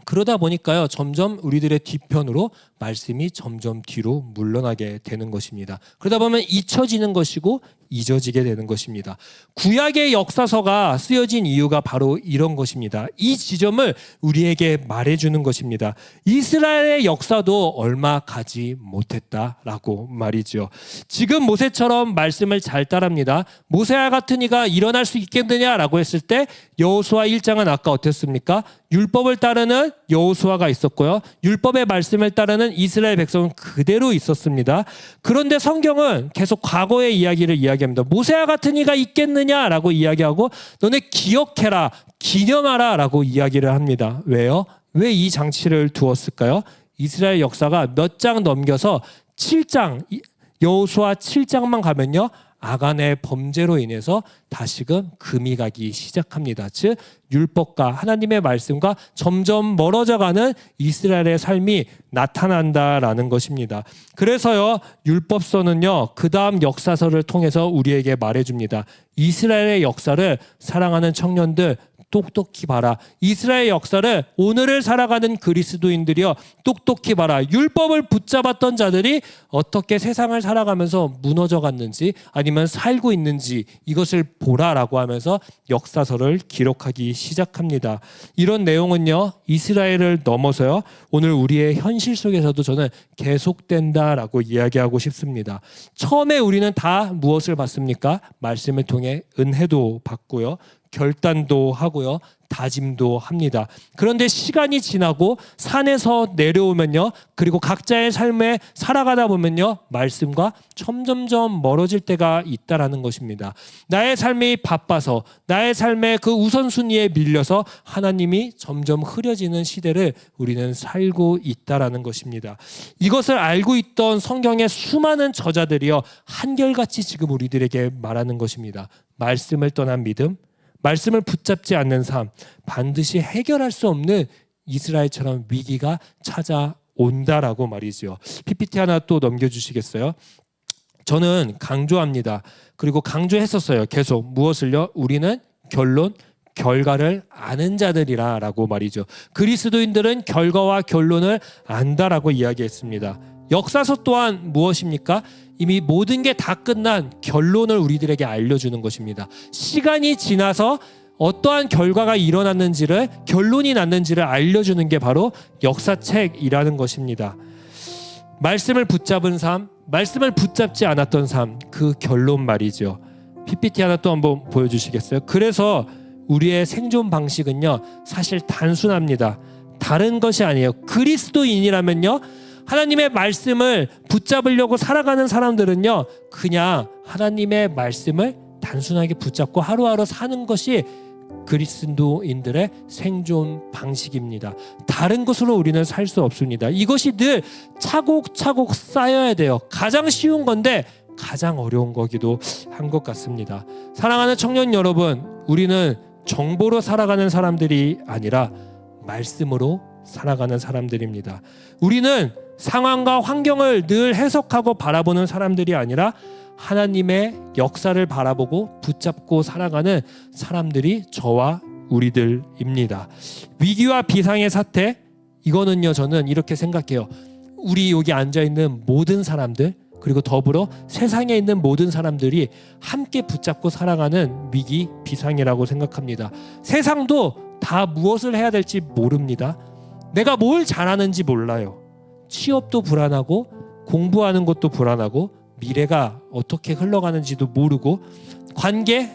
그러다 보니까요 점점 우리들의 뒤편으로 말씀이 점점 뒤로 물러나게 되는 것입니다. 그러다 보면 잊혀지는 것이고 잊어지게 되는 것입니다. 구약의 역사서가 쓰여진 이유가 바로 이런 것입니다. 이 지점을 우리에게 말해주는 것입니다. 이스라엘의 역사도 얼마 가지 못했다라고 말이죠. 지금 모세처럼 말씀을 잘 따릅니다. 모세와 같은 이가 일어날 수 있겠느냐라고 했을 때 여호수아 1장은 아까 어땠습니까? 율법을 따르는 여호수아가 있었고요. 율법의 말씀을 따르는 이스라엘 백성은 그대로 있었습니다. 그런데 성경은 계속 과거의 이야기를 이야기합니다. 모세와 같은 이가 있겠느냐라고 이야기하고 너네 기억해라, 기념하라 라고 이야기를 합니다. 왜요? 왜 이 장치를 두었을까요? 이스라엘 역사가 몇 장 넘겨서 7장, 여호수아 7장만 가면요, 아간의 범죄로 인해서 다시금 금이 가기 시작합니다. 즉 율법과 하나님의 말씀과 점점 멀어져가는 이스라엘의 삶이 나타난다라는 것입니다. 그래서요, 율법서는요, 그 다음 역사서를 통해서 우리에게 말해줍니다. 이스라엘의 역사를 사랑하는 청년들 똑똑히 봐라. 이스라엘 역사를 오늘을 살아가는 그리스도인들이여 똑똑히 봐라. 율법을 붙잡았던 자들이 어떻게 세상을 살아가면서 무너져 갔는지 아니면 살고 있는지 이것을 보라라고 하면서 역사서를 기록하기 시작합니다. 이런 내용은요, 이스라엘을 넘어서요, 오늘 우리의 현실 속에서도 저는 계속된다라고 이야기하고 싶습니다. 처음에 우리는 다 무엇을 받습니까? 말씀을 통해 은혜도 받고요, 결단도 하고요, 다짐도 합니다. 그런데 시간이 지나고 산에서 내려오면요, 그리고 각자의 삶에 살아가다 보면요, 말씀과 점점점 멀어질 때가 있다라는 것입니다. 나의 삶이 바빠서, 나의 삶의 그 우선순위에 밀려서 하나님이 점점 흐려지는 시대를 우리는 살고 있다라는 것입니다. 이것을 알고 있던 성경의 수많은 저자들이요, 한결같이 지금 우리들에게 말하는 것입니다. 말씀을 떠난 믿음, 말씀을 붙잡지 않는 삶, 반드시 해결할 수 없는 이스라엘처럼 위기가 찾아온다라고 말이죠. PPT 하나 또 넘겨주시겠어요? 저는 강조합니다. 그리고 강조했었어요. 계속 무엇을요? 우리는 결론, 결과를 아는 자들이라고 말이죠. 그리스도인들은 결과와 결론을 안다라고 이야기했습니다. 역사서 또한 무엇입니까? 이미 모든 게 다 끝난 결론을 우리들에게 알려주는 것입니다. 시간이 지나서 어떠한 결과가 일어났는지를, 결론이 났는지를 알려주는 게 바로 역사책이라는 것입니다. 말씀을 붙잡은 삶, 말씀을 붙잡지 않았던 삶, 그 결론 말이죠. PPT 하나 또 한번 보여주시겠어요? 그래서 우리의 생존 방식은요, 사실 단순합니다. 다른 것이 아니에요. 그리스도인이라면요, 하나님의 말씀을 붙잡으려고 살아가는 사람들은요, 그냥 하나님의 말씀을 단순하게 붙잡고 하루하루 사는 것이 그리스도인들의 생존 방식입니다. 다른 것으로 우리는 살 수 없습니다. 이것이 늘 차곡차곡 쌓여야 돼요. 가장 쉬운 건데 가장 어려운 거기도 한 것 같습니다. 사랑하는 청년 여러분, 우리는 정보로 살아가는 사람들이 아니라 말씀으로 살아가는 사람들입니다. 우리는 상황과 환경을 늘 해석하고 바라보는 사람들이 아니라 하나님의 역사를 바라보고 붙잡고 살아가는 사람들이 저와 우리들입니다. 위기와 비상의 사태, 이거는요, 저는 이렇게 생각해요. 우리 여기 앉아있는 모든 사람들, 그리고 더불어 세상에 있는 모든 사람들이 함께 붙잡고 살아가는 위기, 비상이라고 생각합니다. 세상도 다 무엇을 해야 될지 모릅니다. 내가 뭘 잘하는지 몰라요. 취업도 불안하고 공부하는 것도 불안하고 미래가 어떻게 흘러가는지도 모르고 관계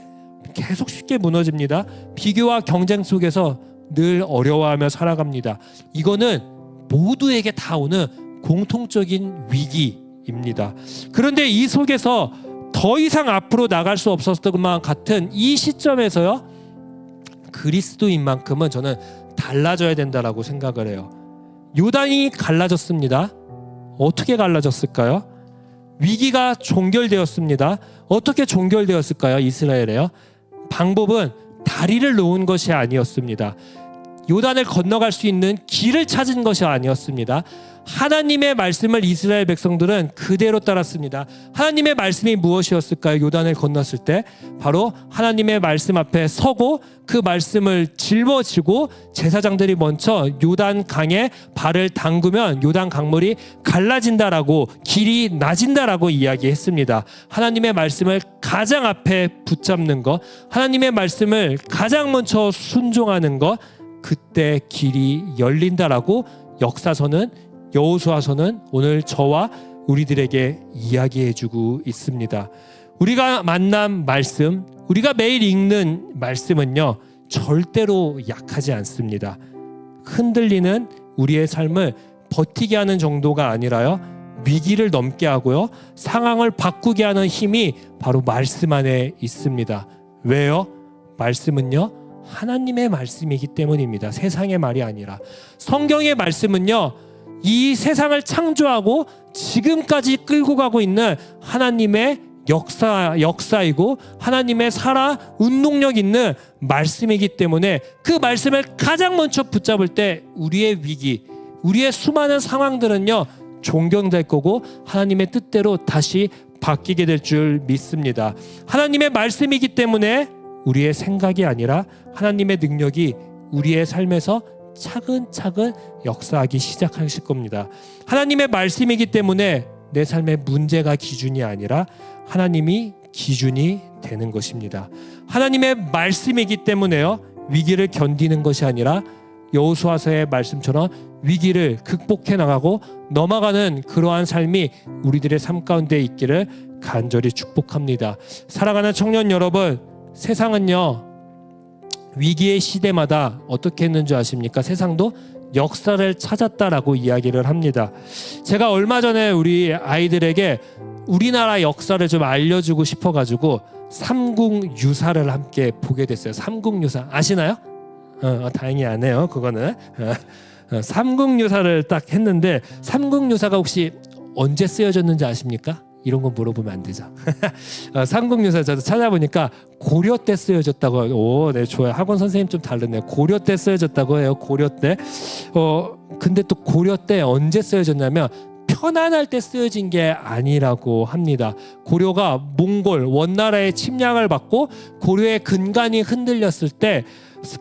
계속 쉽게 무너집니다. 비교와 경쟁 속에서 늘 어려워하며 살아갑니다. 이거는 모두에게 다 오는 공통적인 위기입니다. 그런데 이 속에서 더 이상 앞으로 나갈 수 없었던 것만 같은 이 시점에서요, 그리스도인만큼은 저는 달라져야 된다라고 생각을 해요. 요단이 갈라졌습니다. 어떻게 갈라졌을까요? 위기가 종결되었습니다. 어떻게 종결되었을까요? 이스라엘에요. 방법은 다리를 놓은 것이 아니었습니다. 요단을 건너갈 수 있는 길을 찾은 것이 아니었습니다. 하나님의 말씀을 이스라엘 백성들은 그대로 따랐습니다. 하나님의 말씀이 무엇이었을까요? 요단을 건넜을 때 바로 하나님의 말씀 앞에 서고 그 말씀을 짊어지고 제사장들이 먼저 요단 강에 발을 담그면 요단 강물이 갈라진다라고, 길이 나진다라고 이야기했습니다. 하나님의 말씀을 가장 앞에 붙잡는 것, 하나님의 말씀을 가장 먼저 순종하는 것, 그때 길이 열린다라고 역사서는, 여호수아서는 오늘 저와 우리들에게 이야기해주고 있습니다. 우리가 만난 말씀, 우리가 매일 읽는 말씀은요, 절대로 약하지 않습니다. 흔들리는 우리의 삶을 버티게 하는 정도가 아니라요, 위기를 넘게 하고요, 상황을 바꾸게 하는 힘이 바로 말씀 안에 있습니다. 왜요? 말씀은요, 하나님의 말씀이기 때문입니다. 세상의 말이 아니라. 성경의 말씀은요, 이 세상을 창조하고 지금까지 끌고 가고 있는 하나님의 역사이고 하나님의 살아 운동력 있는 말씀이기 때문에 그 말씀을 가장 먼저 붙잡을 때 우리의 위기, 우리의 수많은 상황들은요 종경될 거고 하나님의 뜻대로 다시 바뀌게 될 줄 믿습니다. 하나님의 말씀이기 때문에 우리의 생각이 아니라 하나님의 능력이 우리의 삶에서 차근차근 역사하기 시작하실 겁니다. 하나님의 말씀이기 때문에 내 삶의 문제가 기준이 아니라 하나님이 기준이 되는 것입니다. 하나님의 말씀이기 때문에요, 위기를 견디는 것이 아니라 여호수아서의 말씀처럼 위기를 극복해 나가고 넘어가는 그러한 삶이 우리들의 삶 가운데 있기를 간절히 축복합니다. 사랑하는 청년 여러분, 세상은요 위기의 시대마다 어떻게 했는 줄 아십니까? 세상도 역사를 찾았다라고 이야기를 합니다. 제가 얼마 전에 우리 아이들에게 우리나라 역사를 좀 알려주고 싶어가지고 삼국유사를 함께 보게 됐어요. 삼국유사 아시나요? 다행히 안 해요. 그거는 삼국유사를 딱 했는데, 삼국유사가 혹시 언제 쓰여졌는지 아십니까? 이런 거 물어보면 안 되죠. 삼국유사 저도 찾아보니까 고려 때 쓰여졌다고 해요. 오, 네, 좋아요. 학원 선생님 좀 다르네요. 고려 때 쓰여졌다고 해요. 고려 때. 근데 또 고려 때 언제 쓰여졌냐면 편안할 때 쓰여진 게 아니라고 합니다. 고려가 몽골 원나라의 침략을 받고 고려의 근간이 흔들렸을 때,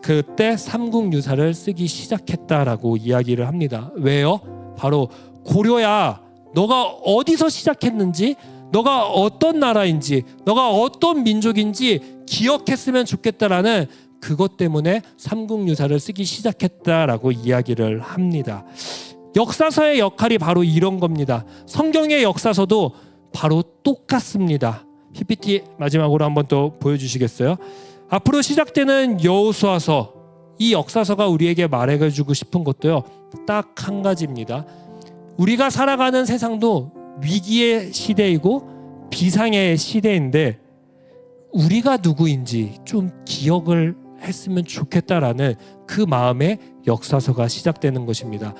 그때 삼국유사를 쓰기 시작했다라고 이야기를 합니다. 왜요? 바로 고려야 너가 어디서 시작했는지, 너가 어떤 나라인지, 너가 어떤 민족인지 기억했으면 좋겠다라는 그것 때문에 삼국유사를 쓰기 시작했다라고 이야기를 합니다. 역사서의 역할이 바로 이런 겁니다. 성경의 역사서도 바로 똑같습니다. PPT 마지막으로 한번 또 보여주시겠어요? 앞으로 시작되는 여호수아서, 이 역사서가 우리에게 말해주고 싶은 것도요 딱 한 가지입니다. 우리가 살아가는 세상도 위기의 시대이고 비상의 시대인데 우리가 누구인지 좀 기억을 했으면 좋겠다라는 그 마음에 역사서가 시작되는 것입니다.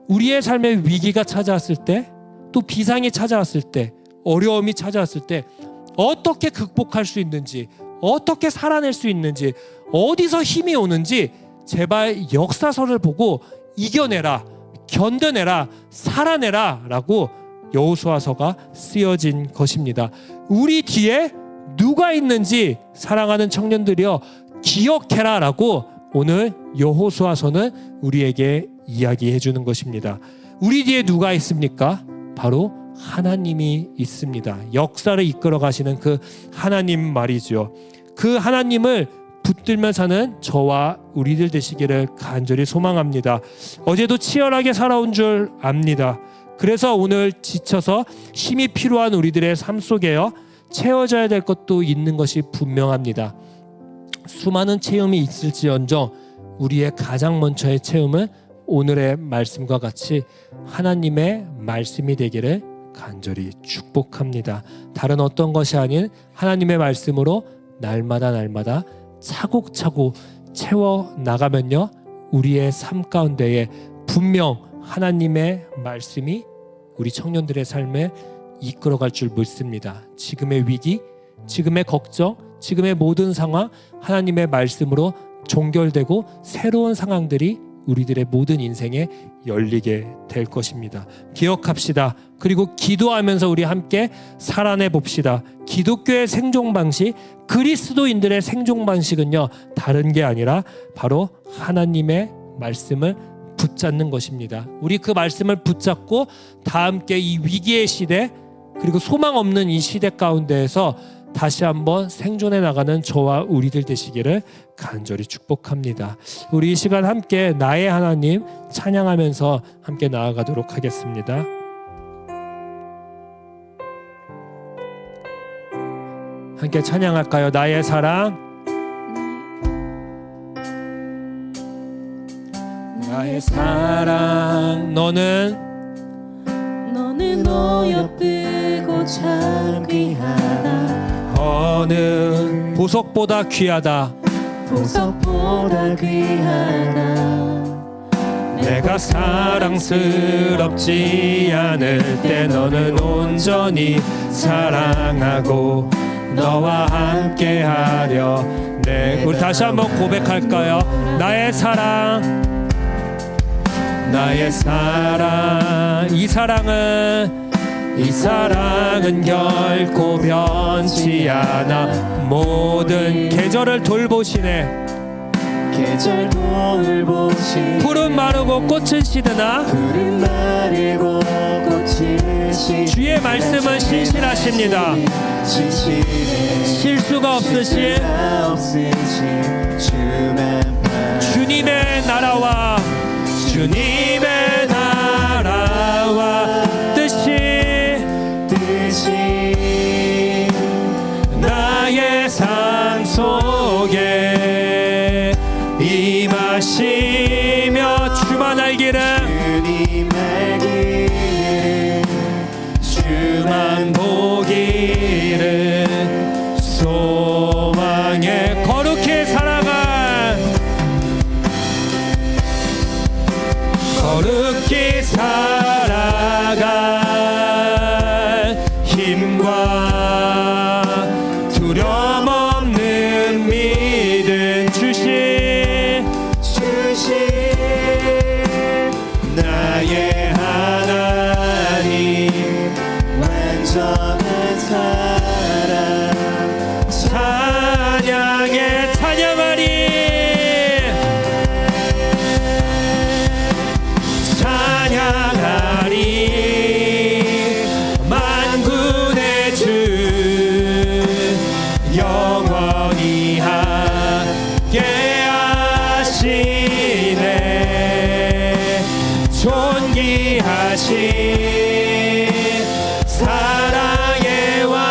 우리의 삶에 위기가 찾아왔을 때, 또 비상이 찾아왔을 때, 어려움이 찾아왔을 때 어떻게 극복할 수 있는지, 어떻게 살아낼 수 있는지, 어디서 힘이 오는지 제발 역사서를 보고 이겨내라, 견뎌내라, 살아내라 라고 여호수아서가 쓰여진 것입니다. 우리 뒤에 누가 있는지 사랑하는 청년들이여 기억해라 라고 오늘 여호수아서는 우리에게 이야기해 주는 것입니다. 우리 뒤에 누가 있습니까? 바로 하나님이 있습니다. 역사를 이끌어 가시는 그 하나님 말이죠. 그 하나님을 붙들며 사는 저와 우리들 되시기를 간절히 소망합니다. 어제도 치열하게 살아온 줄 압니다. 그래서 오늘 지쳐서 힘이 필요한 우리들의 삶 속에요 채워져야 될 것도 있는 것이 분명합니다. 수많은 체험이 있을지언정 우리의 가장 먼저의 체험은 오늘의 말씀과 같이 하나님의 말씀이 되기를 간절히 축복합니다. 다른 어떤 것이 아닌 하나님의 말씀으로 날마다 차곡차곡 채워 나가면요 우리의 삶 가운데에 분명 하나님의 말씀이 우리 청년들의 삶에 이끌어갈 줄 믿습니다. 지금의 위기, 지금의 걱정, 지금의 모든 상황 하나님의 말씀으로 종결되고 새로운 상황들이 우리들의 모든 인생에 열리게 될 것입니다. 기억합시다. 그리고 기도하면서 우리 함께 살아내 봅시다. 기독교의 생존 방식, 그리스도인들의 생존 방식은요 다른 게 아니라 바로 하나님의 말씀을 붙잡는 것입니다. 우리 그 말씀을 붙잡고 다 함께 이 위기의 시대, 그리고 소망 없는 이 시대 가운데에서 다시 한번 생존해 나가는 저와 우리들 되시기를 간절히 축복합니다. 우리 이 시간 함께 나의 하나님 찬양하면서 함께 나아가도록 하겠습니다. 함께 찬양할까요? 나의 사랑, 나의 사랑 너는 어여쁘고 참 귀하다. 어느 보석보다 귀하다. 보석보다 귀하다. 내가 사랑스럽지 않을 때 너는 온전히 사랑하고 너와 함께하려. 네, 우리 다시 한번 고백할까요? 나의 사랑, 나의 사랑. 이 사랑은 결코 변치 않아. 모든 계절을 돌보시네. 계절 돌보시. 푸른 마르고 꽃은 시드나 푸른 마르고 꽃을 시. 주의 말씀은 신실하십니다. 신실해. 실수가 없으신 주만 봐. 주님의 나라와 뜻이 나의 삶 속에 임하시며 주만 알기를 주님 알기를. 주만 보기를 소망에 거룩히 살아갈 힘과 두려움 없는 믿음 주신 나의 하나님. 완전한 사랑. 찬양하리 만군의 주 영원히 함께하시네. 존귀하신 사랑의 왕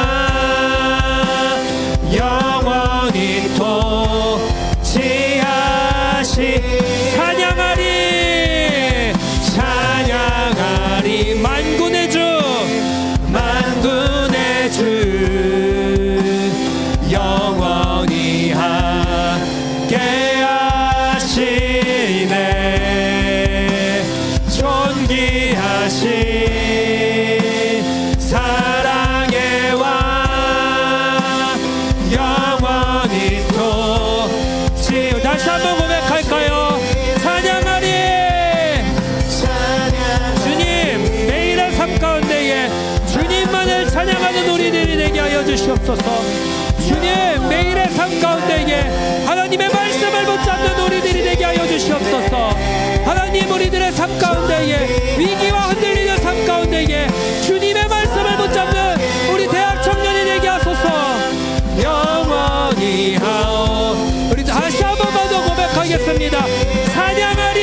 영원히 통치하시. 찬양하리 만군의 주 영원히 함께하시네. 존귀하신 사랑의 왕 영원히 통치. 다시 한번 고백할까요? 찬양하리. 주님 매일의 삶 가운데에 주님만을 찬양하는 우리들이 되게 하여 주시옵소서. 주님 매일의 삶 가운데에 하나님의 말씀을 붙잡는 우리들이 되게 하여 주시옵소서. 하나님 우리들의 삶 가운데에 위기와 흔들리는 삶 가운데에 주님의 말씀을 붙잡는 우리 대학 청년이 되게 하소서. 영원히 하오. 우리 다시 한 번만 더 고백하겠습니다. 찬양하리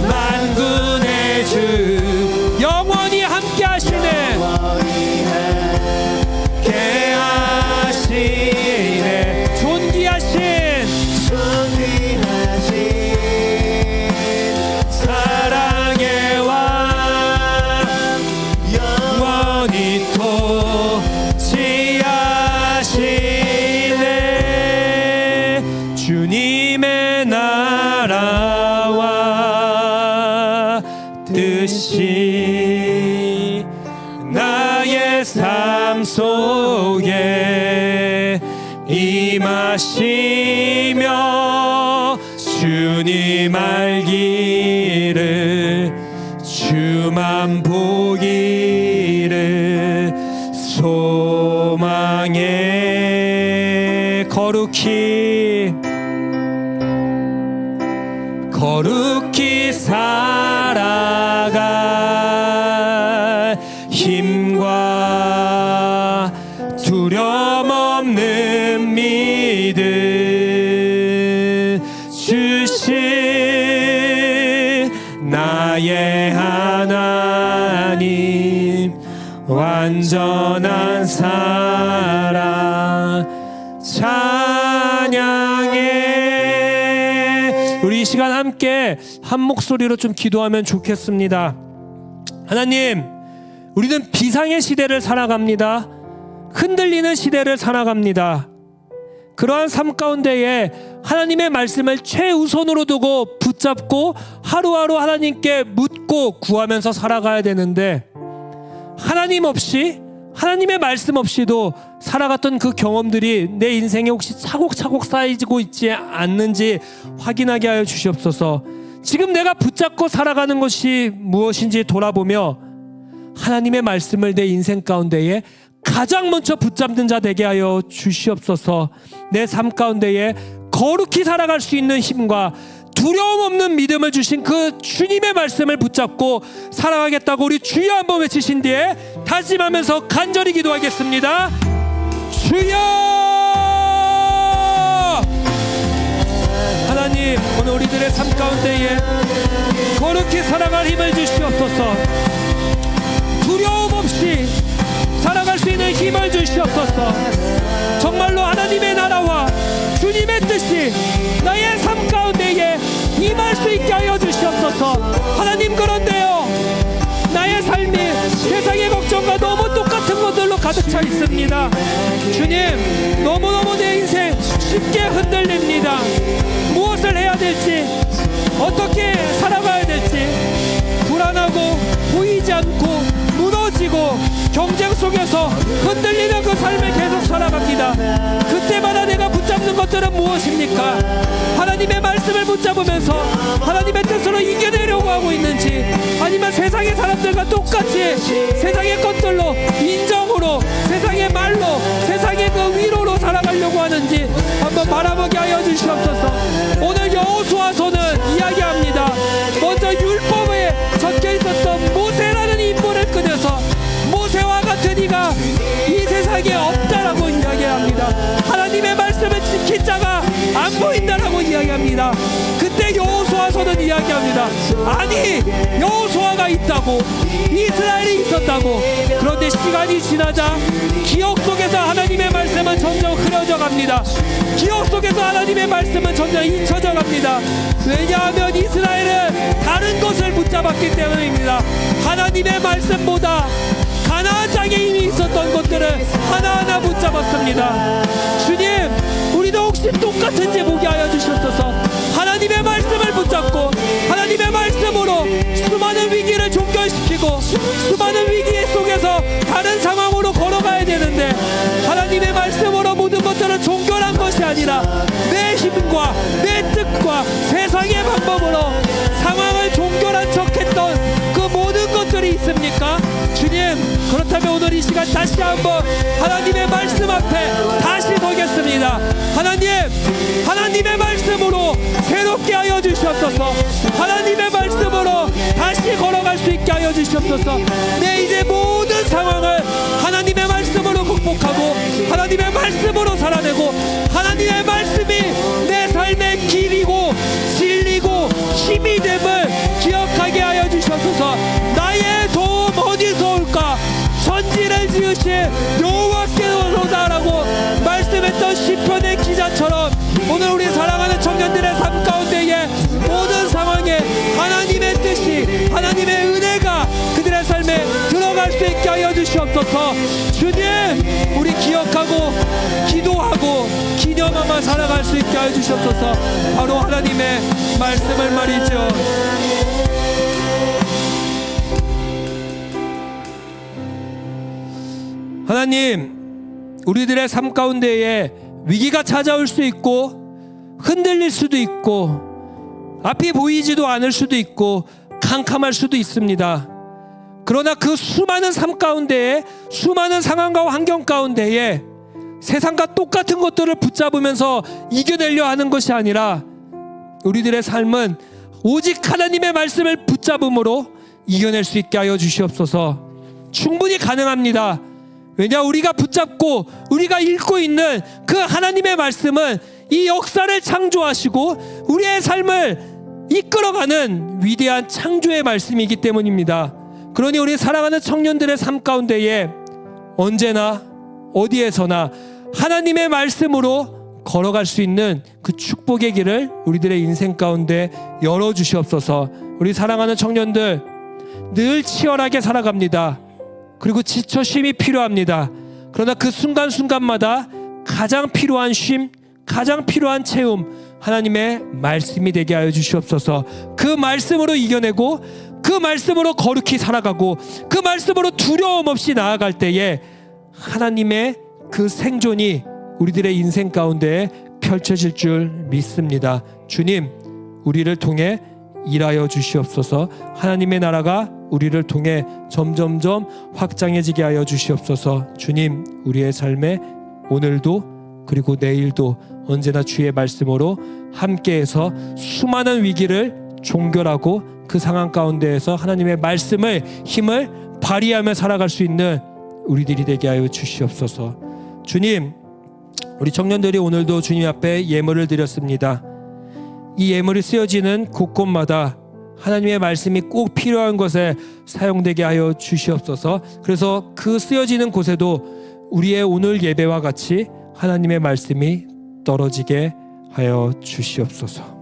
만군의 주 영원히 함께 하시네. 존귀하신 사랑의 왕 영원히 통치하시네. 주님의 나라와 뜻이 나의 삶 속에 임하시며 주님 알기를 주만 보기를 소망에 거룩히 살아갈 힘과 두려움 없는 믿음 주신 나의 하나님. 완전한 사랑 찬양 찬양해. 우리 이 시간 함께 한 목소리로 좀 기도하면 좋겠습니다. 하나님, 우리는 비상의 시대를 살아갑니다. 흔들리는 시대를 살아갑니다. 그러한 삶 가운데에 하나님의 말씀을 최우선으로 두고 붙잡고 하루하루 하나님께 묻고 구하면서 살아가야 되는데, 하나님 없이, 하나님의 말씀 없이도 살아갔던 그 경험들이 내 인생에 혹시 차곡차곡 쌓이고 있지 않는지 확인하게 하여 주시옵소서. 지금 내가 붙잡고 살아가는 것이 무엇인지 돌아보며 하나님의 말씀을 내 인생 가운데에 가장 먼저 붙잡는 자 되게 하여 주시옵소서. 내 삶 가운데에 거룩히 살아갈 수 있는 힘과 두려움 없는 믿음을 주신 그 주님의 말씀을 붙잡고 살아가겠다고 우리 주여 한번 외치신 뒤에 다짐하면서 간절히 기도하겠습니다. 주여! 하나님, 오늘 우리들의 삶 가운데에 거룩히 살아갈 힘을 주시옵소서. 두려움 없이 살아갈 수 있는 힘을 주시옵소서. 정말로 하나님의 나라와 주님의 뜻이 나의 삶 가운데에 임할 수 있게 하여 주시옵소서. 하나님, 그런데요, 나의 삶이 세상의 걱정과 너무 똑같은 것들로 가득 차 있습니다. 주님, 너무너무 내 인생 쉽게 흔들립니다. 무엇을 해야 될지, 어떻게 살아가야 될지 불안하고 보이지 않고 무너지고 경쟁 속에서 흔들리는 그 삶을 계속 살아갑니다. 그때마다 내가 붙잡는 것들은 무엇입니까? 하나님의 말씀을 붙잡으면서 하나님의 뜻으로 이겨내려고 하고 있는지, 아니면 세상의 사람들과 똑같이 세상의 것들로, 인정으로, 세상의 말로, 세상의 그 위로로 살아가려고 하는지 한번 바라보게 하여 주시옵소서. 오늘 여호수아서는 이야기합니다. 먼저 율법에 적혀 있었던 모세라는 인물을 꺼내서 모세와 같은 이가 이 세상에 없다라고 이야기합니다. 하나님의 말씀을 지킨 자가 안 보인다라고 이야기합니다. 그때 여호수아서는 이야기합니다. 아니, 여호수아가 있다고, 이스라엘이 있었다고. 그런데 시간이 지나자 기억 속에서 하나님의 말씀은 점점 흐려져 갑니다. 기억 속에서 하나님의 말씀은 점점 잊혀져 갑니다. 왜냐하면 이스라엘은 다른 것을 붙잡았기 때문입니다. 하나님의 말씀보다 가나안 땅에 이미 있었던 것들을 하나하나 붙잡았습니다. 주님, 우리도 혹시 똑같은지 보게 하여 주시옵소서. 하나님의 말씀을 붙잡고 하나님의 말씀으로 수많은 위기를 종결시키고 수많은 위기 속에서 다른 상황으로 걸어가야 되는데, 하나님의 말씀으로 모든 것들은 종결한 것이 아니라 내 힘과 내 뜻과 세상의 방법으로 상황을 종결한 척했던 그 모든 것들이 있습니까? 주님, 그렇다면 오늘 이 시간 다시 한번 하나님의 말씀 앞에 다시 서겠습니다. 하나님, 하나님의 말씀으로 새롭게 하여 주시옵소서. 하나님의 말씀으로 다시 걸어갈 수 있게 하여 주시옵소서. 내 이제 모든 상황을 하나님의 말씀으로 극복하고 하나님의 말씀으로 살아내고 하나님의 말씀이 내 삶의 길이고 진리고 힘이 됨을 기억하게 하여 주시옵소서. 나의 도움 어디서 올까? 천지를 지으신 여호와께로다라고 말씀했던 시편의 기자처럼 오늘 우리 사랑하는 청년들의 삶 가운데에 모든 상황에 하나님의 뜻이, 하나님의 은혜가 그들의 삶에 들어갈 수 있게 하여 주시옵소서. 주님, 우리 기억하고 기도하고 기념하며 살아갈 수 있게 하여 주시옵소서. 바로 하나님의 말씀을 말이죠. 하나님, 우리들의 삶 가운데에 위기가 찾아올 수 있고 흔들릴 수도 있고 앞이 보이지도 않을 수도 있고 캄캄할 수도 있습니다. 그러나 그 수많은 삶 가운데에, 수많은 상황과 환경 가운데에 세상과 똑같은 것들을 붙잡으면서 이겨내려 하는 것이 아니라 우리들의 삶은 오직 하나님의 말씀을 붙잡음으로 이겨낼 수 있게 하여 주시옵소서. 충분히 가능합니다. 왜냐, 우리가 붙잡고 우리가 읽고 있는 그 하나님의 말씀은 이 역사를 창조하시고 우리의 삶을 이끌어가는 위대한 창조의 말씀이기 때문입니다. 그러니 우리 사랑하는 청년들의 삶 가운데에 언제나 어디에서나 하나님의 말씀으로 걸어갈 수 있는 그 축복의 길을 우리들의 인생 가운데 열어주시옵소서. 우리 사랑하는 청년들 늘 치열하게 살아갑니다. 그리고 지쳐 쉼이 필요합니다. 그러나 그 순간순간마다 가장 필요한 쉼, 가장 필요한 체험, 하나님의 말씀이 되게 하여 주시옵소서. 그 말씀으로 이겨내고 그 말씀으로 거룩히 살아가고 그 말씀으로 두려움 없이 나아갈 때에 하나님의 그 생존이 우리들의 인생 가운데 펼쳐질 줄 믿습니다. 주님, 우리를 통해 일하여 주시옵소서. 하나님의 나라가 우리를 통해 점점점 확장해지게 하여 주시옵소서. 주님, 우리의 삶에 오늘도 그리고 내일도 언제나 주의 말씀으로 함께해서 수많은 위기를 종결하고 그 상황 가운데에서 하나님의 말씀을 힘을 발휘하며 살아갈 수 있는 우리들이 되게 하여 주시옵소서. 주님, 우리 청년들이 오늘도 주님 앞에 예물을 드렸습니다. 이 예물이 쓰여지는 곳곳마다 하나님의 말씀이 꼭 필요한 것에 사용되게 하여 주시옵소서. 그래서 그 쓰여지는 곳에도 우리의 오늘 예배와 같이 하나님의 말씀이 떨어지게 하여 주시옵소서.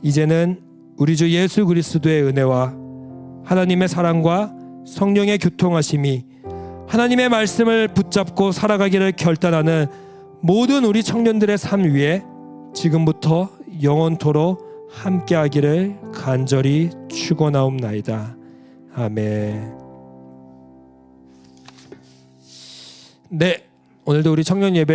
이제는 우리 주 예수 그리스도의 은혜와 하나님의 사랑과 성령의 교통하심이 하나님의 말씀을 붙잡고 살아가기를 결단하는 모든 우리 청년들의 삶 위에 지금부터 영원토록 함께하기를 간절히 축원하옵나이다. 아멘. 네, 오늘도 우리 청년 예배